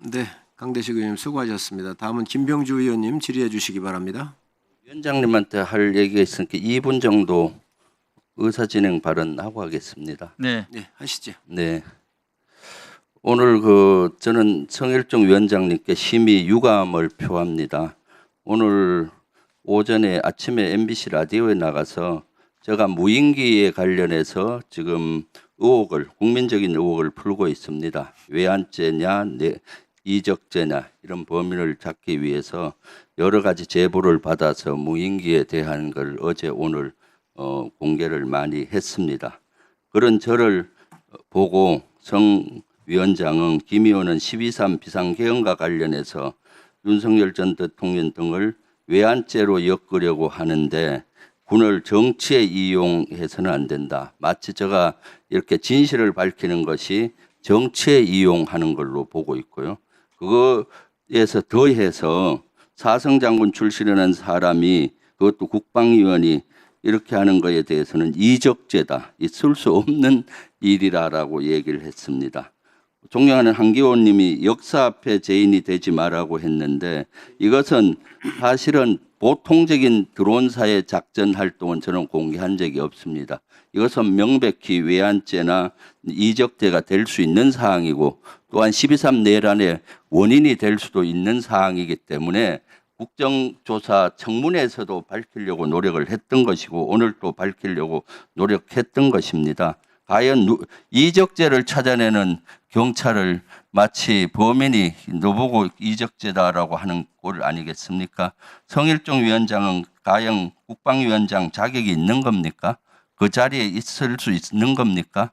네, 강대식 의원님 수고하셨습니다. 다음은 김병주 의원님 질의해 주시기 바랍니다. 위원장님한테 할 얘기가 있으니까 2분 정도 의사진행 발언하고 하겠습니다. 네. 네, 하시죠. 네. 오늘 저는 성일종 위원장님께 심히 유감을 표합니다. 오늘 오전에 아침에 MBC 라디오에 나가서 제가 무인기에 관련해서 지금 국민적인 의혹을 풀고 있습니다. 외환죄냐, 이적죄냐 이런 범인을 잡기 위해서 여러 가지 제보를 받아서 무인기에 대한 걸 어제 오늘 공개를 많이 했습니다. 그런 저를 보고 성 위원장은 김 의원은 12.3 비상계엄과 관련해서 윤석열 전 대통령 등을 외환죄로 엮으려고 하는데 군을 정치에 이용해서는 안 된다. 마치 제가 이렇게 진실을 밝히는 것이 정치에 이용하는 걸로 보고 있고요. 그거에서 더해서 사성장군 출신이라는 사람이 그것도 국방위원이 이렇게 하는 것에 대해서는 이적죄다. 있을 수 없는 일이라고 얘기를 했습니다. 존경하는 한기호 님이 역사 앞에 죄인이 되지 말라고 했는데 이것은 사실은 보통적인 드론사의 작전 활동은 저는 공개한 적이 없습니다. 이것은 명백히 외환죄나 이적죄가 될 수 있는 사항이고 또한 12.3 내란의 원인이 될 수도 있는 사항이기 때문에 국정조사 청문회에서도 밝히려고 노력을 했던 것이고 오늘 또 밝히려고 노력했던 것입니다. 과연 이적죄를 찾아내는 경찰을 마치 범인이 너보고 이적죄다라고 하는 꼴 아니겠습니까? 성일종 위원장은 과연 국방위원장 자격이 있는 겁니까? 그 자리에 있을 수 있는 겁니까?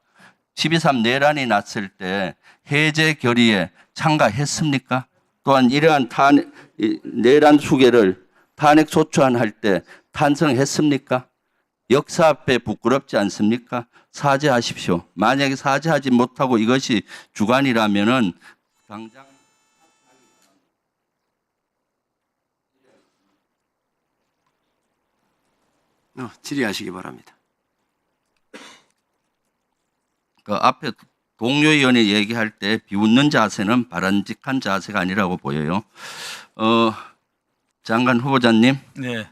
12.3 내란이 났을 때 해제 결의에 참가했습니까? 또한 이러한 내란 수계를 탄핵 소추안할 때 탄성했습니까? 역사 앞에 부끄럽지 않습니까? 사죄하십시오. 만약에 사죄하지 못하고 이것이 주관이라면은 당장 질의하시기 바랍니다. 그 앞에 동료 의원이 얘기할 때 비웃는 자세는 바람직한 자세가 아니라고 보여요. 장관 후보자님. 네.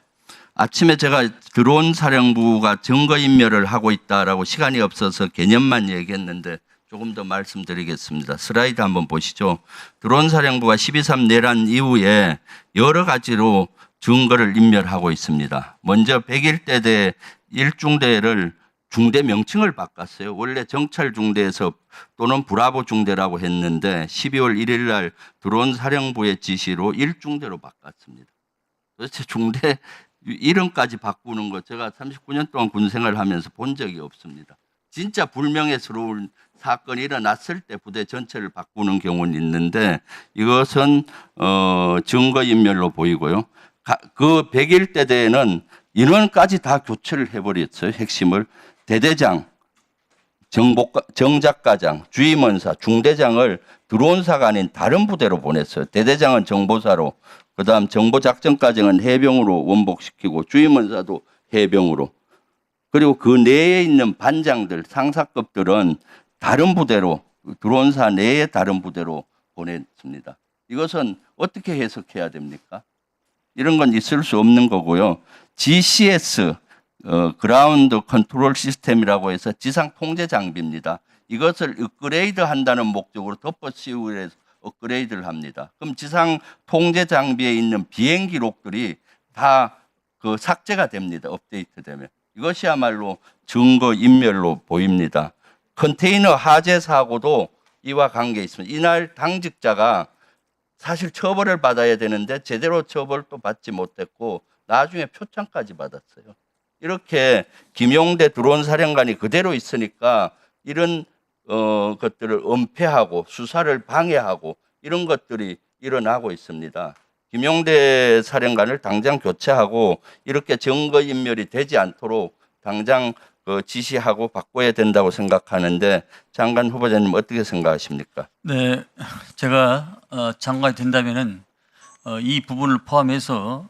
아침에 제가 드론 사령부가 증거인멸을 하고 있다라고 시간이 없어서 개념만 얘기했는데 조금 더 말씀드리겠습니다. 슬라이드 한번 보시죠. 드론 사령부가 12.3 내란 이후에 여러 가지로 증거를 인멸하고 있습니다. 먼저 101대대 1중대를 중대 명칭을 바꿨어요. 원래 정찰 중대에서 또는 브라보 중대라고 했는데 12월 1일 날 드론 사령부의 지시로 1중대로 바꿨습니다. 도대체 중대 이름까지 바꾸는 거 제가 39년 동안 군 생활하면서 본 적이 없습니다. 진짜 불명예스러운 사건이 일어났을 때 부대 전체를 바꾸는 경우는 있는데 이것은 증거인멸로 보이고요. 그 101대대에는 인원까지 다 교체를 해버렸어요. 핵심을. 대대장, 정작가장, 주임원사, 중대장을 드론사가 아닌 다른 부대로 보냈어요. 대대장은 정보사로, 그다음 정보작전과정은 해병으로 원복시키고 주임원사도 해병으로. 그리고 그 내에 있는 반장들, 상사급들은 다른 부대로, 드론사 내에 다른 부대로 보냈습니다. 이것은 어떻게 해석해야 됩니까? 이런 건 있을 수 없는 거고요. GCS, 그라운드 컨트롤 시스템이라고 해서 지상 통제 장비입니다. 이것을 업그레이드 한다는 목적으로 덮어 씌우기 위해서 업그레이드를 합니다. 그럼 지상 통제 장비에 있는 비행 기록들이 다 삭제가 됩니다. 업데이트되면. 이것이야말로 증거 인멸로 보입니다. 컨테이너 하재 사고도 이와 관계 있습니다. 이날 당직자가 사실 처벌을 받아야 되는데 제대로 처벌도 받지 못했고 나중에 표창까지 받았어요. 이렇게 김용대 드론 사령관이 그대로 있으니까 이런 것들을 은폐하고 수사를 방해하고 이런 것들이 일어나고 있습니다. 김용대 사령관을 당장 교체하고 이렇게 증거인멸이 되지 않도록 당장 지시하고 바꿔야 된다고 생각하는데 장관 후보자님 어떻게 생각하십니까? 네. 제가 장관이 된다면은 이 부분을 포함해서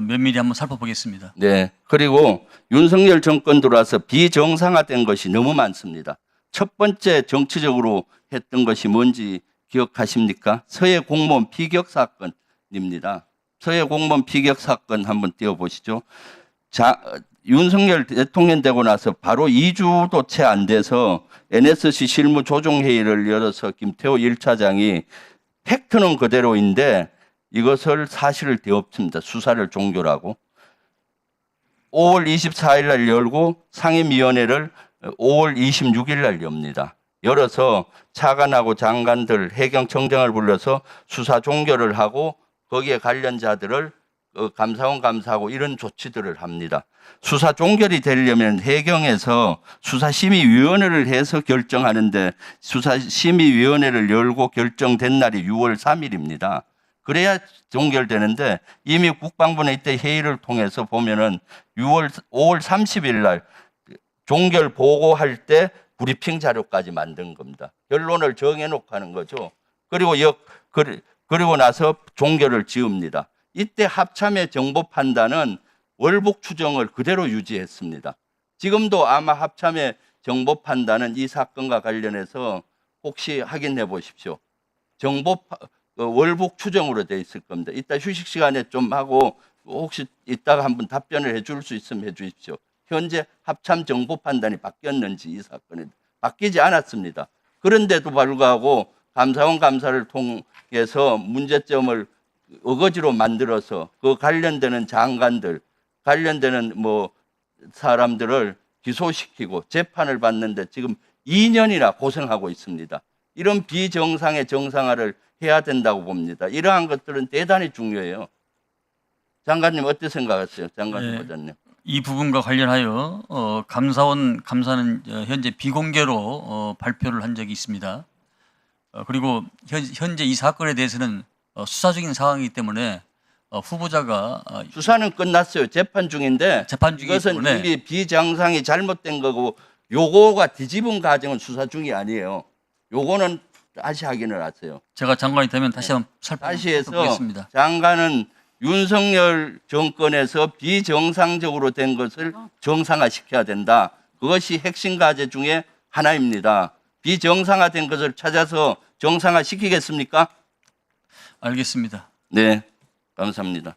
면밀히 한번 살펴보겠습니다. 네. 그리고 윤석열 정권 들어와서 비정상화된 것이 너무 많습니다. 첫 번째 정치적으로 했던 것이 뭔지 기억하십니까? 서해 공무원 피격 사건입니다. 서해 공무원 피격 사건 한번 띄워보시죠. 윤석열 대통령 되고 나서 바로 2주도 채 안 돼서 NSC 실무조정회의를 열어서 김태호 1차장이 팩트는 그대로인데 이것을 사실을 되엎습니다. 수사를 종결하고 5월 24일 날 열고 상임위원회를 5월 26일 날 엽니다. 열어서 차관하고 장관들 해경청장을 불러서 수사 종결을 하고 거기에 관련자들을 감사원 감사하고 이런 조치들을 합니다. 수사 종결이 되려면 해경에서 수사심의위원회를 해서 결정하는데 수사심의위원회를 열고 결정된 날이 6월 3일입니다. 그래야 종결되는데 이미 국방부는 이때 회의를 통해서 보면은 5월 30일 날 종결 보고할 때 브리핑 자료까지 만든 겁니다. 결론을 정해놓고 하는 거죠. 그리고 나서 종결을 지읍니다. 이때 합참의 정보 판단은 월북 추정을 그대로 유지했습니다. 지금도 아마 합참의 정보 판단은 이 사건과 관련해서 혹시 확인해 보십시오. 월북 추정으로 돼 있을 겁니다. 이따 휴식 시간에 좀 하고 혹시 이따가 한번 답변을 해줄 수 있으면 해 주십시오. 현재 합참 정보 판단이 바뀌었는지 이 사건은 바뀌지 않았습니다. 그런데도 불구하고 감사원 감사를 통해서 문제점을 어거지로 만들어서 그 관련되는 장관들, 관련되는 사람들을 기소시키고 재판을 받는데 지금 2년이나 고생하고 있습니다. 이런 비정상의 정상화를 해야 된다고 봅니다. 이러한 것들은 대단히 중요해요. 장관님 어떻게 생각하세요? 장관님, 의장님. 이 부분과 관련하여 감사원 감사는 현재 비공개로 발표를 한 적이 있습니다. 그리고 현재 이 사건에 대해서는 수사 중인 상황이기 때문에 후보자가 수사는 끝났어요. 재판 중인데 재판 중이기 이것은 때문에 이미 비정상이 잘못된 거고 요거가 뒤집은 과정은 수사 중이 아니에요. 요거는 다시 확인을 하세요. 제가 장관이 되면 다시 한번 다시 해서 살펴보겠습니다. 장관은 윤석열 정권에서 비정상적으로 된 것을 정상화시켜야 된다. 그것이 핵심 과제 중에 하나입니다. 비정상화된 것을 찾아서 정상화시키겠습니까? 알겠습니다. 네, 감사합니다.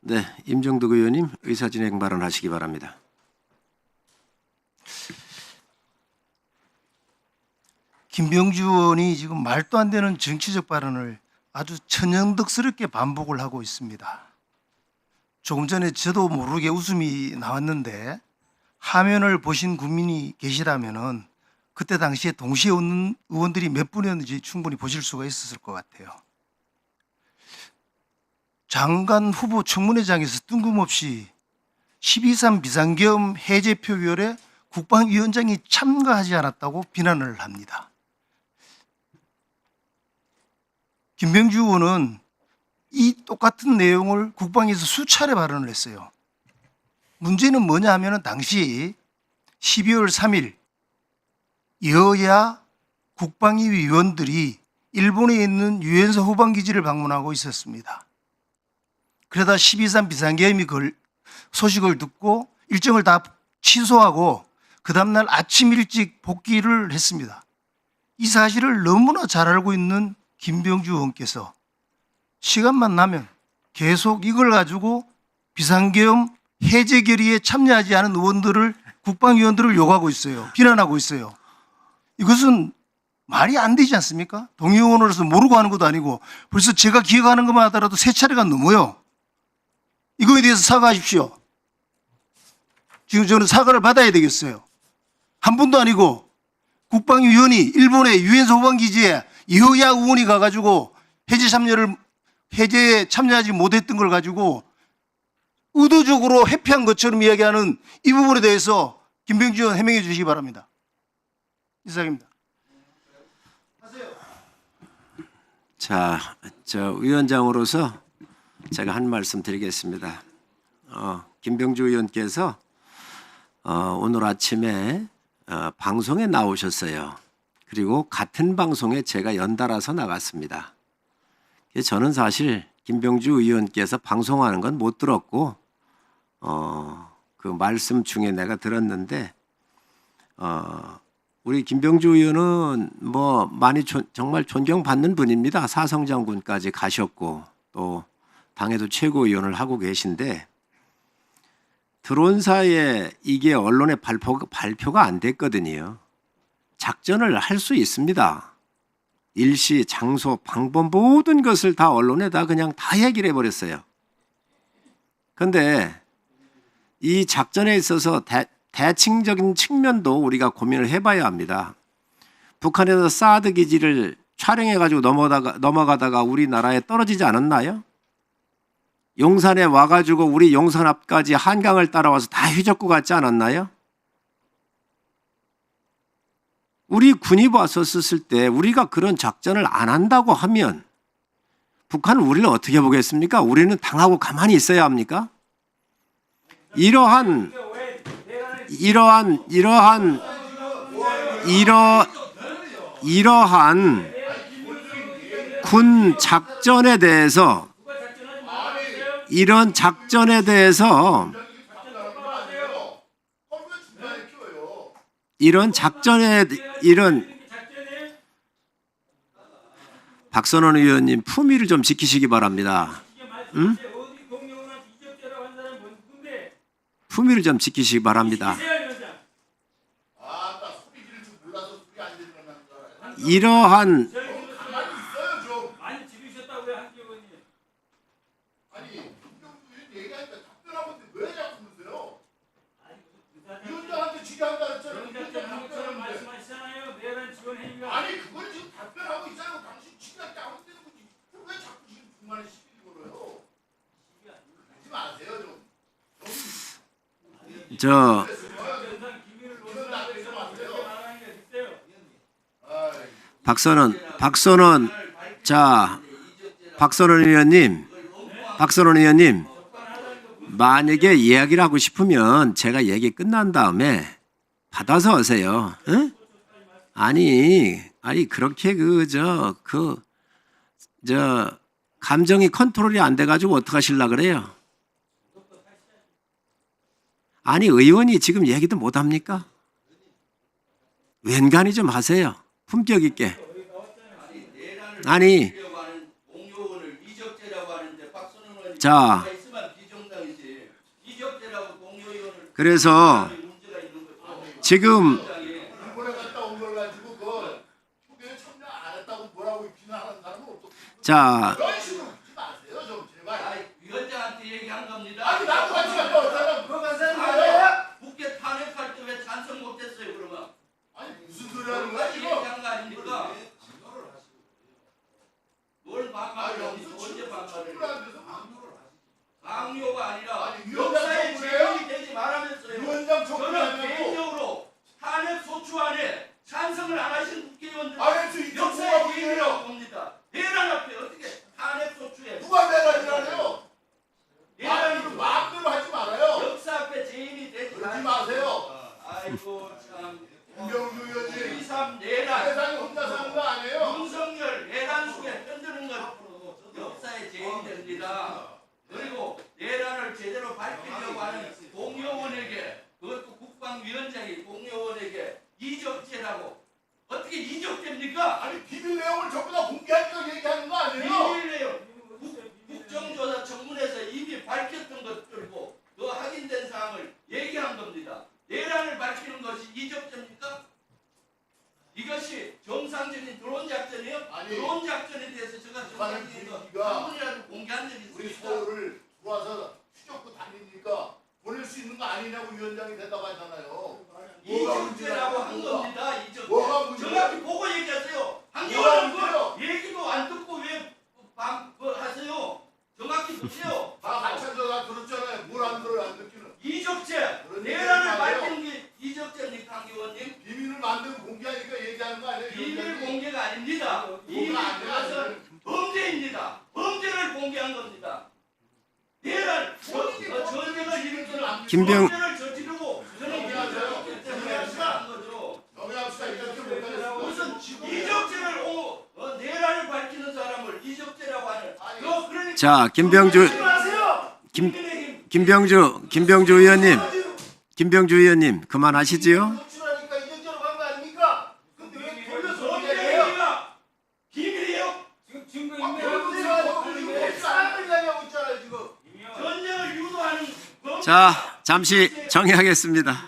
네, 임종덕 의원님 의사진행 발언하시기 바랍니다. 김병주 의원이 지금 말도 안 되는 정치적 발언을 아주 천연덕스럽게 반복을 하고 있습니다. 조금 전에 저도 모르게 웃음이 나왔는데 화면을 보신 국민이 계시라면은 그때 당시에 동시에 웃는 의원들이 몇 분이었는지 충분히 보실 수가 있었을 것 같아요. 장관 후보 청문회장에서 뜬금없이 12.3 비상계엄 해제 표결에 국방위원장이 참가하지 않았다고 비난을 합니다. 김병주 의원은 이 똑같은 내용을 국방에서 수차례 발언을 했어요. 문제는 뭐냐 하면 당시 12월 3일 여야 국방위 위원들이 일본에 있는 유엔사 후방기지를 방문하고 있었습니다. 그러다 12.3 비상계엄이 소식을 듣고 일정을 다 취소하고 그 다음날 아침 일찍 복귀를 했습니다. 이 사실을 너무나 잘 알고 있는 김병주 의원께서 시간만 나면 계속 이걸 가지고 비상계엄 해제 결의에 참여하지 않은 의원들을 국방위원들을 욕하고 있어요. 비난하고 있어요. 이것은 말이 안 되지 않습니까? 동의원으로서 모르고 하는 것도 아니고 벌써 제가 기억하는 것만 하더라도 3차례가 넘어요. 이거에 대해서 사과하십시오. 지금 저는 사과를 받아야 되겠어요. 한 번도 아니고 국방위원이 일본의 유엔사 후방기지에 여야 의원이 가가지고 해제에 참여하지 못했던 걸 가지고 의도적으로 회피한 것처럼 이야기하는 이 부분에 대해서 김병주 의원 해명해 주시기 바랍니다. 이상입니다. 자, 위원장으로서 제가 한 말씀 드리겠습니다. 김병주 의원께서 오늘 아침에 방송에 나오셨어요. 그리고 같은 방송에 제가 연달아서 나갔습니다. 저는 사실 김병주 의원께서 방송하는 건 못 들었고 그 말씀 중에 내가 들었는데 우리 김병주 의원은 뭐 많이 정말 존경받는 분입니다. 사성장군까지 가셨고 또 당에도 최고위원을 하고 계신데 들어온 사이에 이게 언론에 발표가 안 됐거든요. 작전을 할 수 있습니다. 일시, 장소, 방법 모든 것을 다 언론에다 그냥 다 얘기를 해버렸어요. 그런데 이 작전에 있어서 대칭적인 측면도 우리가 고민을 해봐야 합니다. 북한에서 사드 기지를 촬영해가지고 넘어가다가 우리나라에 떨어지지 않았나요? 용산에 와가지고 우리 용산 앞까지 한강을 따라와서 다 휘젓고 갔지 않았나요? 우리 군이 왔었을 때 우리가 그런 작전을 안 한다고 하면 북한은 우리를 어떻게 보겠습니까? 우리는 당하고 가만히 있어야 합니까? 이러한 군 작전에 대해서 이런 작전에 대해서 박선원 의원님 품위를 좀 지키시기 바랍니다. 응? 품위를 좀 지키시기 바랍니다. 이러한 아니 그걸 지금 답변하고 있잖아요. 당신 지가 잘못되는 거지. 왜 자꾸 지금 중간에 시비를 걸어요? 하지 마세요 좀. 저 박선원 의원님 만약에 이야기를 하고 싶으면 제가 얘기 끝난 다음에 받아서 오세요. 응? 아니 그렇게 감정이 컨트롤이 안 돼가지고 어떡하실라 그래요? 아니 의원이 지금 얘기도 못 합니까? 웬간히 좀 하세요. 품격 있게. 아니 자 그래서 지금 자 위원장한테 얘기한 겁니다. 아니 나도 같이 갔다 왔잖아. 국회 탄핵할 때 왜 찬성 못했어요 그러면? 아니 무슨 소리 하는 거야 지금? 얘기한 거 아닙니까? 뭘 반말을 언제 반말을 강요가 아니라 아니, 위원장 역사에 청구해요? 제한이 되지 말하면서요. 위원장 저는 청구하냐고. 개인적으로 탄핵 소추안에 찬성을 안 하신 국회의원들 아니, 저 역사의 누가 개인이라고 봅니다. 대란 앞에 어떻게 탄핵 소추에 누가 내란이라네요? 대란이 마음대로 하지 말아요. 역사 앞에 죄인이 되지 그러지 마세요. 아이고 참. 김병주 의원님. 2.3 내란 세상에 혼자 사는 거 아니에요? 윤석열 내란 속에 흔드는 것 역사의 죄인이 됩니다. 그리고 내란을 제대로 밝히려고 하는 공효원에게 그것도 국방위원장이 공효원에게 이적죄라고 어떻게 이적됩니까? 아니 비밀 내용을 전부 다 공개하니까 얘기하는 거 아니에요? 비밀이에요. 국정조사 청문회에서 이미 밝혔던 것들고 그 확인된 사항을 얘기한 겁니다. 내란을 밝히는 것이 이적죄입니까? 이것이 정상적인 드론 작전이에요? 아니, 드론 작전에 대해서 제가 정상적인 거 분위기가 한 분이라도 공개한 적이 우리 있습니까? 서울을 들어와서 휘젓고 다니니까 보낼 수 있는 거 아니냐고 위원장이 대답하잖아요. 이적죄라고 한 겁니다. 이적죄. 뭐가 문제야? 정확히 보고 얘기하세요. 뭐가 한겨울은 문제야? 그 얘기도 안 듣고 왜 하세요? 정확히 보세요. 다 같이 앉아서 들었잖아요. 뭘 안 들어요, 안 듣기는. 이적죄. 그런 내란을 얘기 밝히는 게 이적죄입니까, 한 의원님? 비밀을 만들고 공개하니까 얘기하는 거 아니에요? 비밀 위원장이? 공개가 아닙니다. 이미 안 그것은 돼요. 범죄입니다. 범죄를 공개한 겁니다. 내란 전쟁을 일으키는 김병- 범죄를 저지르고 저는 공개하세요. 때문에 한 거죠. 정의합시다. 이렇게 못하겠어. 무슨 이적죄를 내란을 밝히는 사람을 이적죄라고 하는 그러니까 자 김병주 김병주 의원님 그만하시지요? 노출하니까 이정저정 한거 아닙니까? 자, 잠시 정리하겠습니다.